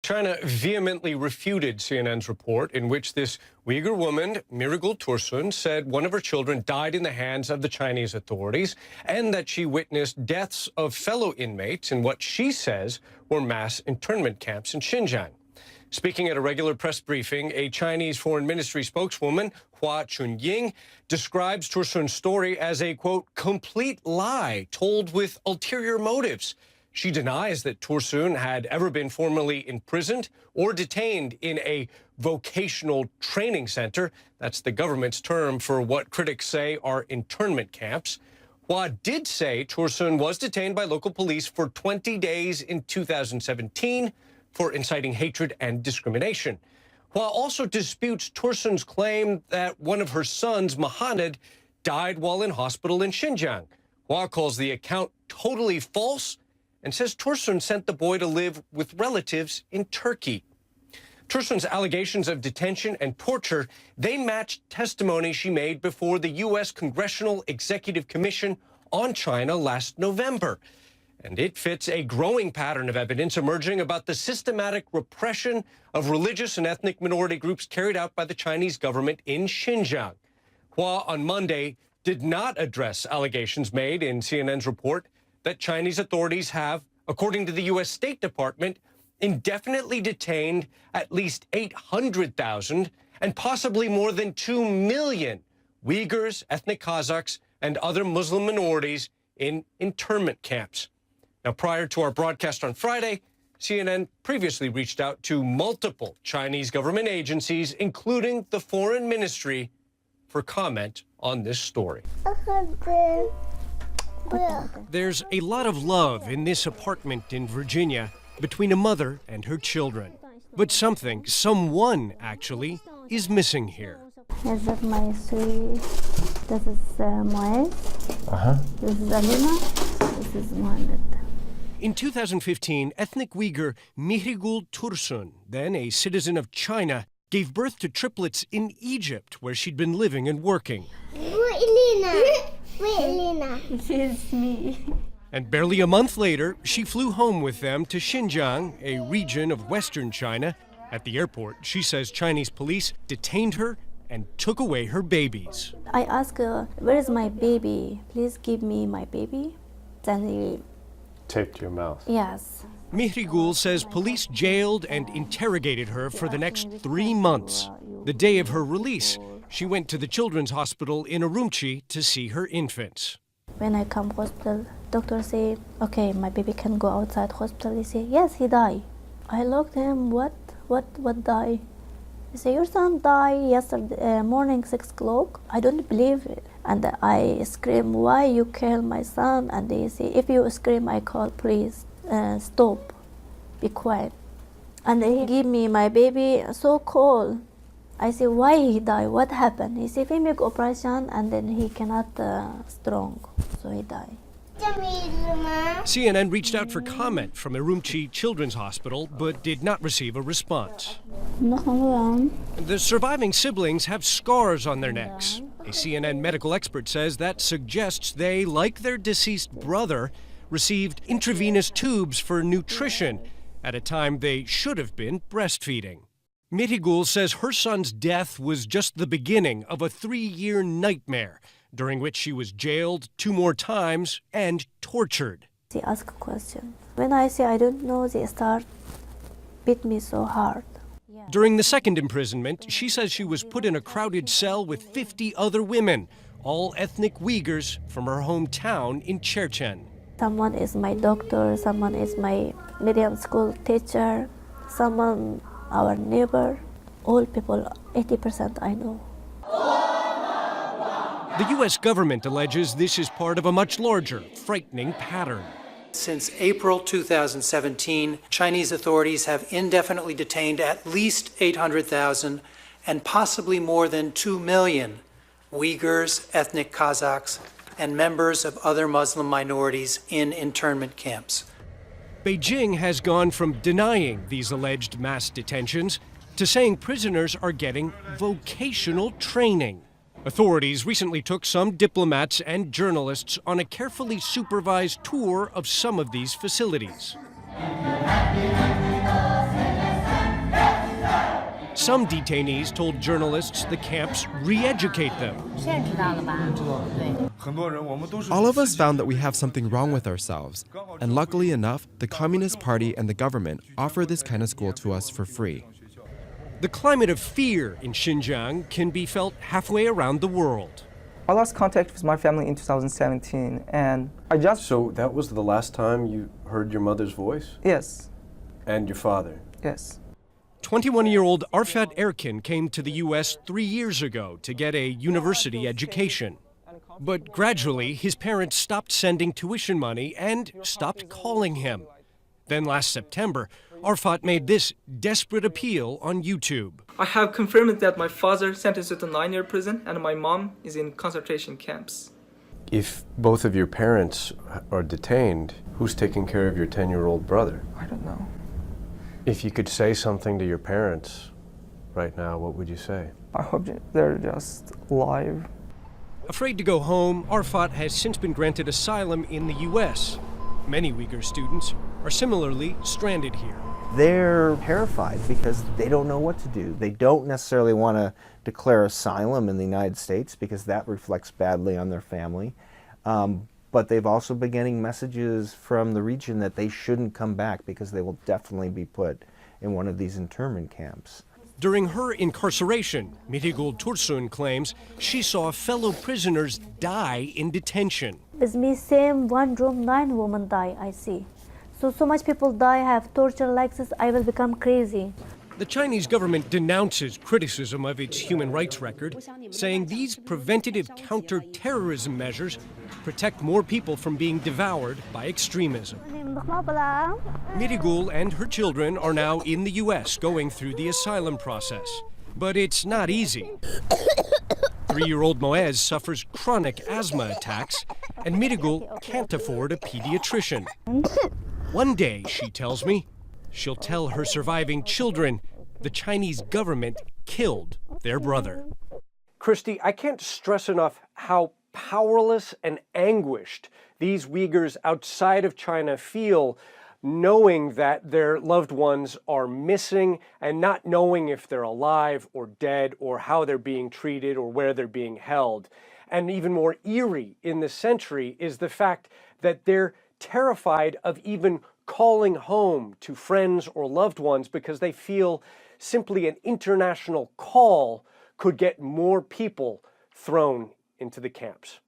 China vehemently refuted CNN's report in which this Uyghur woman, Mirigul Tursun, said one of her children died in the hands of the Chinese authorities and that she witnessed deaths of fellow inmates in what she says were mass internment camps in Xinjiang. Speaking at a regular press briefing, a Chinese Foreign Ministry spokeswoman, Hua Chunying, describes Tursun's story as a, quote, complete lie told with ulterior motives. She denies that Tursun had ever been formally imprisoned or detained in a vocational training center. That's the government's term for what critics say are internment camps. Hua did say Tursun was detained by local police for 20 days in 2017 for inciting hatred and discrimination. Hua also disputes Tursun's claim that one of her sons, Mohammed, died while in hospital in Xinjiang. Hua calls the account totally false and says Tursun sent the boy to live with relatives in Turkey. Tursun's allegations of detention and torture, they matched testimony she made before the U.S. Congressional Executive Commission on China last November. And it fits a growing pattern of evidence emerging about the systematic repression of religious and ethnic minority groups carried out by the Chinese government in Xinjiang. Hua on Monday did not address allegations made in CNN's report that Chinese authorities have, according to the U.S. State Department, indefinitely detained at least 800,000 and possibly more than 2 million Uyghurs, ethnic Kazakhs, and other Muslim minorities in internment camps. Now, prior to our broadcast on Friday, CNN previously reached out to multiple Chinese government agencies, including the Foreign Ministry, for comment on this story. There's a lot of love in this apartment in Virginia between a mother and her children. But someone actually, is missing here. Is that my sweet? This is Moez. This is Alina. This is Mohamed. In 2015, ethnic Uyghur Mirigul Tursun, then a citizen of China, gave birth to triplets in Egypt, where she'd been living and working. She's me. And barely a month later, she flew home with them to Xinjiang, a region of western China. At the airport, she says Chinese police detained her and took away her babies. I asked her, where is my baby? Please give me my baby. Then he... taped your mouth. Yes. Mirigul says police jailed and interrogated her for the next 3 months. The day of her release, she went to the children's hospital in Urumqi to see her infants. When I come hospital, doctor say, okay, my baby can go outside hospital. He say, yes, he died. I looked at him, what died? He say, your son died yesterday morning 6 o'clock. I don't believe it. And I scream, why you kill my son? And they say, if you scream, I call, please stop, be quiet. And he give me my baby so cold. I say, why he died? What happened? He said, we make operation and then he cannot strong, so he died. CNN reached out for comment from Urumqi Children's Hospital, but did not receive a response. The surviving siblings have scars on their necks. A CNN medical expert says that suggests they, like their deceased brother, received intravenous tubes for nutrition at a time they should have been breastfeeding. Mirigul says her son's death was just the beginning of a 3-year nightmare, during which she was jailed 2 more times and tortured. They ask a question. When I say I don't know, they start beat me so hard. During the second imprisonment, she says she was put in a crowded cell with 50 other women, all ethnic Uyghurs from her hometown in Chechen. Someone is my doctor, someone is my medium school teacher, someone our neighbor, all people, 80% I know. The U.S. government alleges this is part of a much larger, frightening pattern. Since April 2017, Chinese authorities have indefinitely detained at least 800,000 and possibly more than 2 million Uyghurs, ethnic Kazakhs, and members of other Muslim minorities in internment camps. Beijing has gone from denying these alleged mass detentions to saying prisoners are getting vocational training. Authorities recently took some diplomats and journalists on a carefully supervised tour of some of these facilities. Some detainees told journalists the camps re-educate them. All of us found that we have something wrong with ourselves, and luckily enough, the Communist Party and the government offer this kind of school to us for free. The climate of fear in Xinjiang can be felt halfway around the world. I lost contact with my family in 2017, and I just... So that was the last time you heard your mother's voice? Yes, And your father? yes. 21-year-old Arfat Erkin came to the U.S. 3 years ago to get a university education. But gradually, his parents stopped sending tuition money and stopped calling him. Then last September, Arfat made this desperate appeal on YouTube. I have confirmed that my father sentenced to 9-year prison and my mom is in concentration camps. If both of your parents are detained, who's taking care of your 10-year-old brother? I don't know. If you could say something to your parents right now, what would you say? I hope they're just alive. Afraid to go home, Arfat has since been granted asylum in the U.S. Many Uyghur students are similarly stranded here. They're terrified because they don't know what to do. They don't necessarily want to declare asylum in the United States because that reflects badly on their family. But they've also been getting messages from the region that they shouldn't come back because they will definitely be put in one of these internment camps. During her incarceration, Mirigul Tursun claims she saw fellow prisoners die in detention. With me, same one room, 9 women die, I see. So much people die, have torture like this, I will become crazy. The Chinese government denounces criticism of its human rights record, saying these preventative counter-terrorism measures protect more people from being devoured by extremism. Mirigul and her children are now in the U.S. going through the asylum process. But it's not easy. 3-year-old Moez suffers chronic asthma attacks, and Mirigul can't afford a pediatrician. One day, she tells me, she'll tell her surviving children the Chinese government killed their brother. Christy, I can't stress enough how powerless and anguished these Uyghurs outside of China feel, knowing that their loved ones are missing and not knowing if they're alive or dead or how they're being treated or where they're being held. And even more eerie in this century is the fact that they're terrified of even calling home to friends or loved ones because they feel simply an international call could get more people thrown into the camps.